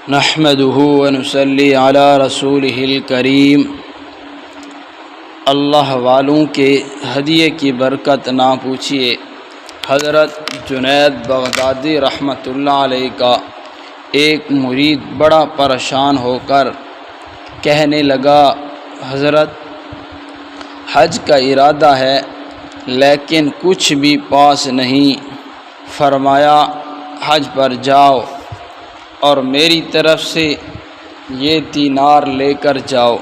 نحمده ونصلی علی رسولہ الکریم۔ اللہ والوں کے ہدیے کی برکت نہ پوچھیے۔ حضرت جنید بغدادی رحمۃ اللہ علیہ کا ایک مرید بڑا پریشان ہو کر کہنے لگا، حضرت حج کا ارادہ ہے لیکن کچھ بھی پاس نہیں۔ فرمایا حج پر جاؤ اور میری طرف سے یہ دینار لے کر جاؤ۔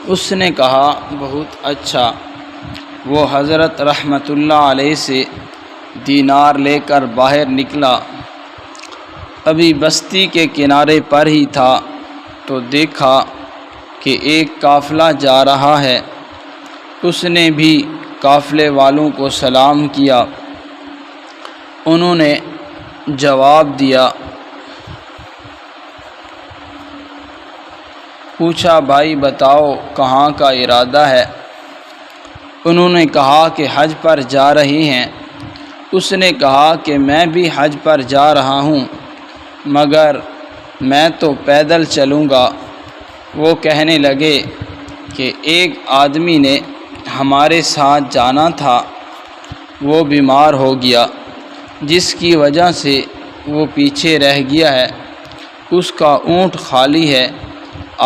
اس نے کہا بہت اچھا۔ وہ حضرت رحمۃ اللہ علیہ سے دینار لے کر باہر نکلا۔ ابھی بستی کے کنارے پر ہی تھا تو دیکھا کہ ایک قافلہ جا رہا ہے۔ اس نے بھی قافلے والوں کو سلام کیا۔ انہوں نے جواب دیا۔ پوچھا بھائی بتاؤ کہاں کا ارادہ ہے؟ انہوں نے کہا کہ حج پر جا رہی ہیں۔ اس نے کہا کہ میں بھی حج پر جا رہا ہوں مگر میں تو پیدل چلوں گا۔ وہ کہنے لگے کہ ایک آدمی نے ہمارے ساتھ جانا تھا، وہ بیمار ہو گیا جس کی وجہ سے وہ پیچھے رہ گیا ہے۔ اس کا اونٹ خالی ہے،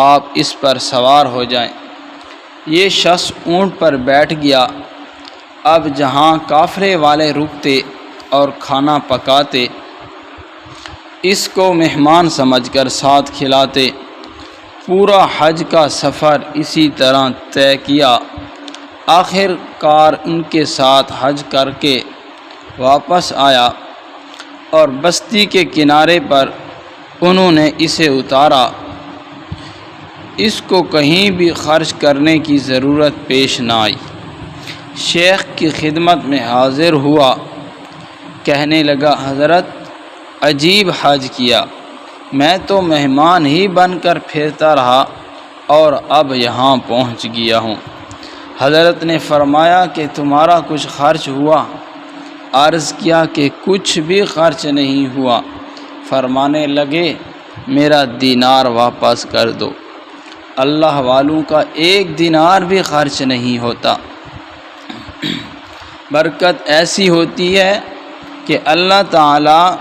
آپ اس پر سوار ہو جائیں۔ یہ شخص اونٹ پر بیٹھ گیا۔ اب جہاں قافلے والے رکتے اور کھانا پکاتے، اس کو مہمان سمجھ کر ساتھ کھلاتے۔ پورا حج کا سفر اسی طرح طے کیا۔ آخر کار ان کے ساتھ حج کر کے واپس آیا اور بستی کے کنارے پر انہوں نے اسے اتارا۔ اس کو کہیں بھی خرچ کرنے کی ضرورت پیش نہ آئی۔ شیخ کی خدمت میں حاضر ہوا، کہنے لگا حضرت عجیب حج کیا، میں تو مہمان ہی بن کر پھرتا رہا اور اب یہاں پہنچ گیا ہوں۔ حضرت نے فرمایا کہ تمہارا کچھ خرچ ہوا؟ عرض کیا کہ کچھ بھی خرچ نہیں ہوا۔ فرمانے لگے میرا دینار واپس کر دو۔ اللہ والوں کا ایک دینار بھی خرچ نہیں ہوتا۔ برکت ایسی ہوتی ہے کہ اللہ تعالیٰ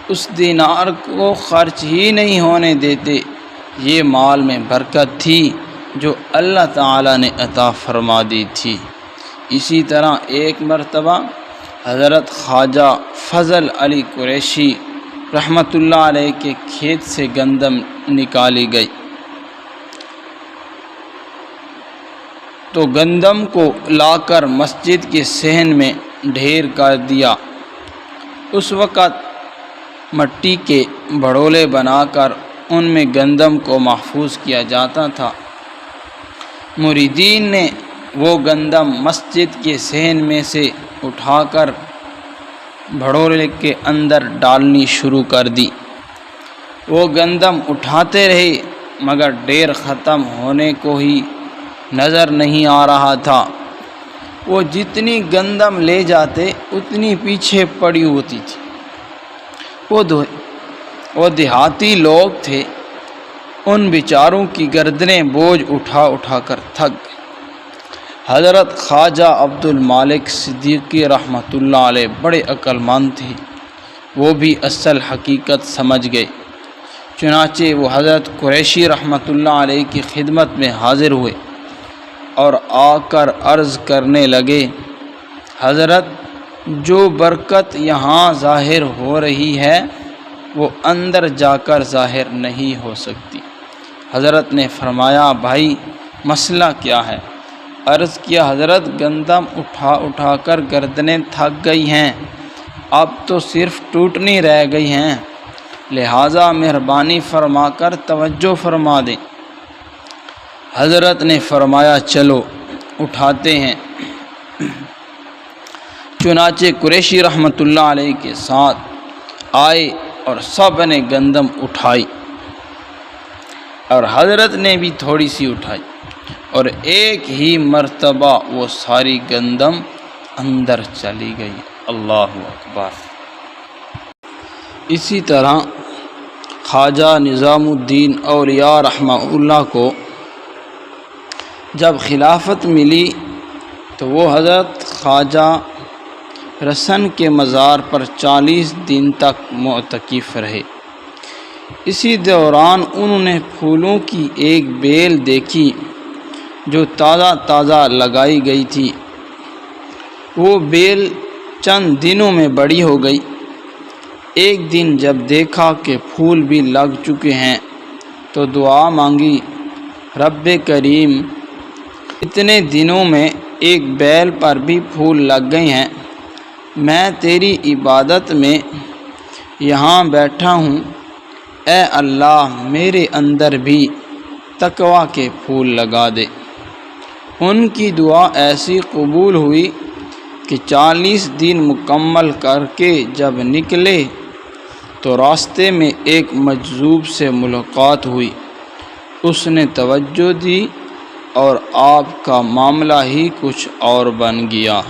اس دینار کو خرچ ہی نہیں ہونے دیتے۔ یہ مال میں برکت تھی جو اللہ تعالیٰ نے عطا فرما دی تھی۔ اسی طرح ایک مرتبہ حضرت خواجہ فضل علی قریشی رحمۃ اللہ علیہ کے کھیت سے گندم نکالی گئی تو گندم کو لا کر مسجد کے صحن میں ڈھیر کر دیا۔ اس وقت مٹی کے بھڑولے بنا کر ان میں گندم کو محفوظ کیا جاتا تھا۔ مریدین نے وہ گندم مسجد کے صحن میں سے اٹھا کر بھڑولے کے اندر ڈالنی شروع کر دی۔ وہ گندم اٹھاتے رہے مگر ڈھیر ختم ہونے کو ہی نظر نہیں آ رہا تھا۔ وہ جتنی گندم لے جاتے اتنی پیچھے پڑی ہوتی تھی۔ وہ دیہاتی لوگ تھے، ان بیچاروں کی گردنیں بوجھ اٹھا اٹھا کر تھک گئے۔ حضرت خواجہ عبد المالک صدیقی رحمۃ اللہ علیہ بڑے عقل مند تھے، وہ بھی اصل حقیقت سمجھ گئے۔ چنانچہ وہ حضرت قریشی رحمۃ اللہ علیہ کی خدمت میں حاضر ہوئے اور آ کر عرض کرنے لگے، حضرت جو برکت یہاں ظاہر ہو رہی ہے وہ اندر جا کر ظاہر نہیں ہو سکتی۔ حضرت نے فرمایا بھائی مسئلہ کیا ہے؟ عرض کیا حضرت گندم اٹھا اٹھا کر گردنیں تھک گئی ہیں، اب تو صرف ٹوٹنی رہ گئی ہیں، لہٰذا مہربانی فرما کر توجہ فرما دیں۔ حضرت نے فرمایا چلو اٹھاتے ہیں۔ چنانچہ قریشی رحمۃ اللہ علیہ کے ساتھ آئے اور سب نے گندم اٹھائی اور حضرت نے بھی تھوڑی سی اٹھائی اور ایک ہی مرتبہ وہ ساری گندم اندر چلی گئی۔ اللہ اکبر۔ اسی طرح خواجہ نظام الدین اولیاء رحمہ اللہ کو جب خلافت ملی تو وہ حضرت خواجہ رسن کے مزار پر 40 دن تک معتکف رہے۔ اسی دوران انہوں نے پھولوں کی ایک بیل دیکھی جو تازہ تازہ لگائی گئی تھی۔ وہ بیل چند دنوں میں بڑی ہو گئی۔ ایک دن جب دیکھا کہ پھول بھی لگ چکے ہیں تو دعا مانگی، رب کریم، اتنے دنوں میں ایک بیل پر بھی پھول لگ گئے ہیں، میں تیری عبادت میں یہاں بیٹھا ہوں، اے اللہ میرے اندر بھی تقویٰ کے پھول لگا دے۔ ان کی دعا ایسی قبول ہوئی کہ 40 دن مکمل کر کے جب نکلے تو راستے میں ایک مجذوب سے ملاقات ہوئی۔ اس نے توجہ دی اور آپ کا معاملہ ہی کچھ اور بن گیا۔